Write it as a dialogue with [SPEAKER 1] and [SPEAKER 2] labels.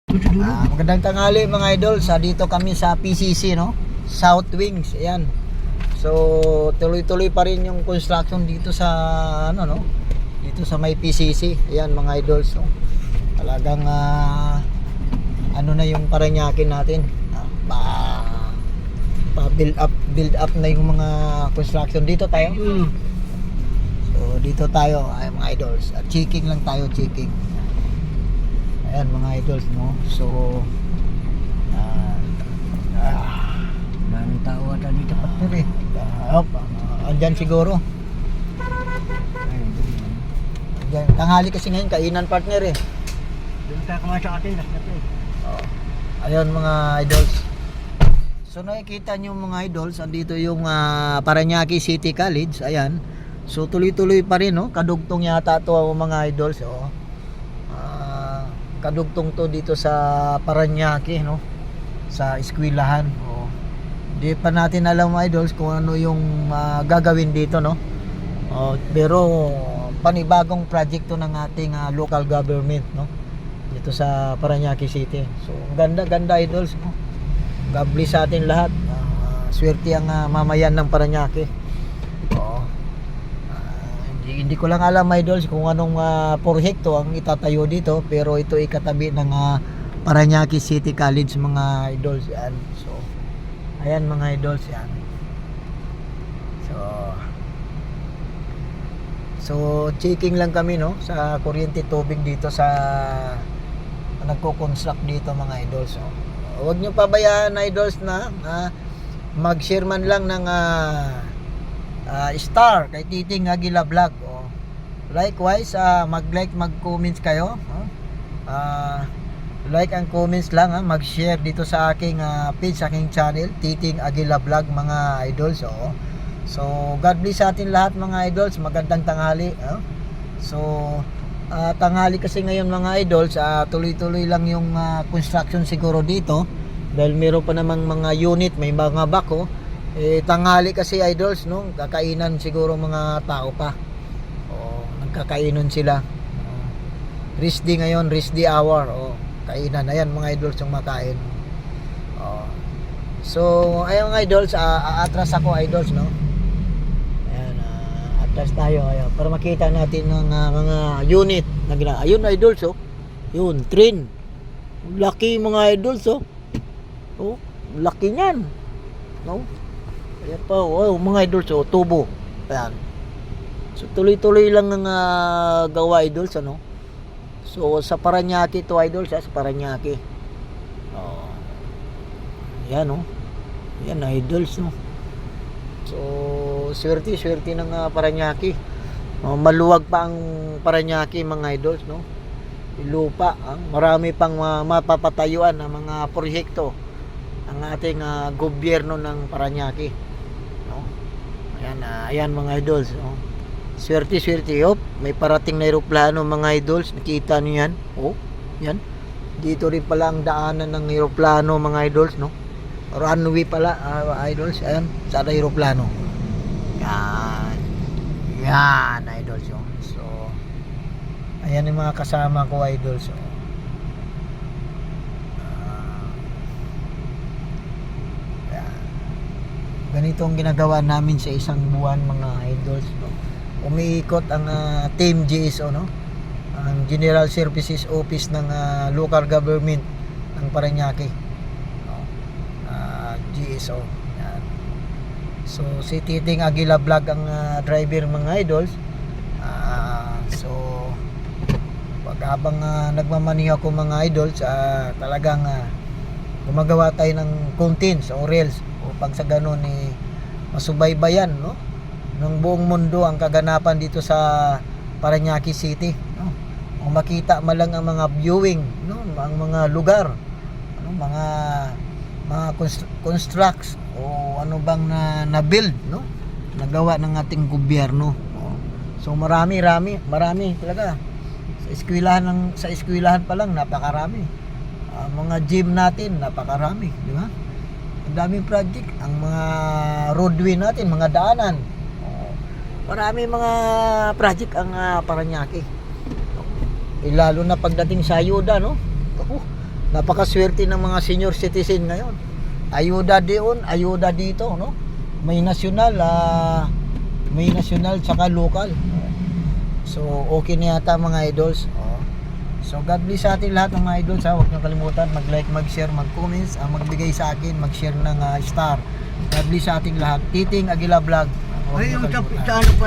[SPEAKER 1] Magandang tanghali mga idol. Dito kami sa PCC, no? South Wings. Ayan. So, tuloy-tuloy pa rin yung construction dito sa no? Dito sa may PCC. Ayan mga idol. So, talagang ano na yung Parañaque natin. Build up na yung mga construction dito tayo. So, dito tayo ay mga idols. Checking lang tayo, checking. Ayan mga idols, no? So
[SPEAKER 2] Maraming tao ata dito partner eh.
[SPEAKER 1] Andyan siguro. Andyan. Tanghali kasi ngayon, kainan partner eh.
[SPEAKER 2] Doon tayo kumain sa atin.
[SPEAKER 1] Ayun mga idols. So nakikita nyo mga idols, andito yung Parañaque City College. Ayan. So tuloy-tuloy pa rin, no? Kadugtong yata to mga idols, oh. Kadugtong to dito sa Parañaque, no? Sa eskwelahan. Oh. Di pa natin alam mga idols kung ano yung gagawin dito, no? Oh, pero panibagong project to ng ating local government, no? Dito sa Parañaque City. So ganda idols, no? God bless sa atin lahat. Swerte ang mamayan ng Parañaque. Oh. Hindi ko lang alam mga idols kung anong proyekto ang itatayo dito, pero ito ay katabi ng Parañaque City College mga idols yan. So ayan mga idols yan. So checking lang kami, no, sa kuryente tubig dito sa nagko-construct dito mga idols. So huwag niyo pabayaan na idols na mag-share man lang ng star kay Titing Aguila Vlog. Likewise, mag-like, mag-comments kayo. Like and comments lang, mag-share dito sa aking page, sa aking channel, Titing Aguila Vlog mga idols. So, God bless sa atin lahat mga idols. Magandang tanghali. So, tanghali kasi ngayon mga idols, tuloy-tuloy lang yung construction siguro dito. Dahil meron pa namang mga unit, may mga bako. Tanghali kasi idols, no? Kakainan siguro mga tao pa. Nagkakainan sila. Rest day ngayon, rest day hour. Kainan. Ayan mga idols yung makain. So, ayun mga idols, atras ako idols, no? Ayan, atras tayo. Ayan, para makita natin ng mga unit. Ayun idols, oh. Yun, train. Laki mga idols, oh. Oh, laki niyan. No? Ayan pa, mga idols, oh, tubo. Ayan. So tuloy-tuloy lang ng gawa idols, ano? So sa Parañaque to idols, sa Parañaque. Yan, oh. Yan idols, no. So swerte ng Parañaque. Maluwag pa ang Parañaque mga idols, no. Lupa, marami pang mapapatayuan ng mga proyekto ang ating gobyerno ng Parañaque, no. Ayan mga idols, no. Swerte. May parating na eroplano mga idols. Nakita niyo yan? Yan. Dito rin pala ang daanan ng eroplano mga idols, no? Runway pala, idols. Ayan, sana eroplano. Yan idols, yun. So ayan yung mga kasama ko idols. Ganito ang ginagawa namin sa isang buwan mga idols, no? Umiikot ang team GSO, no? Ang General Services Office ng local government ng Parañaque, no? GSO. Yan. So si Titing Aguila Vlog ang driver mga idols. So pag habang nagmamaniho ako mga idols, talagang gumagawa tayo ng contents o reels upang sa ganun masubaybayan, no, ng buong mundo ang kaganapan dito sa Parañaque City, no? Kung makita man lang ang mga viewing, no, ang mga lugar, ano, mga constructs o ano bang na build, no, nagawa ng ating gobyerno. So marami talaga. Sa eskwelahan pa lang napakarami. Mga gym natin napakarami, di ba? Ang daming project, ang mga roadway natin, mga daanan. Marami mga project ang Parañaque. Lalo na pagdating sa ayuda, no? Napakaswerte ng mga senior citizen ngayon. Ayuda doon, ayuda dito, no? May nasyonal, tsaka local. So, okay na yata mga idols. So, God bless sa ating lahat mga idols. Huwag niyo kalimutan mag-like, mag-share, mag-comments, magbigay sa akin, mag-share ng star. God bless sa ating lahat. Titing Aguila Vlog. Huwag
[SPEAKER 2] Ay,
[SPEAKER 1] niyo
[SPEAKER 2] yung
[SPEAKER 1] kalimutan.
[SPEAKER 2] sa ano pa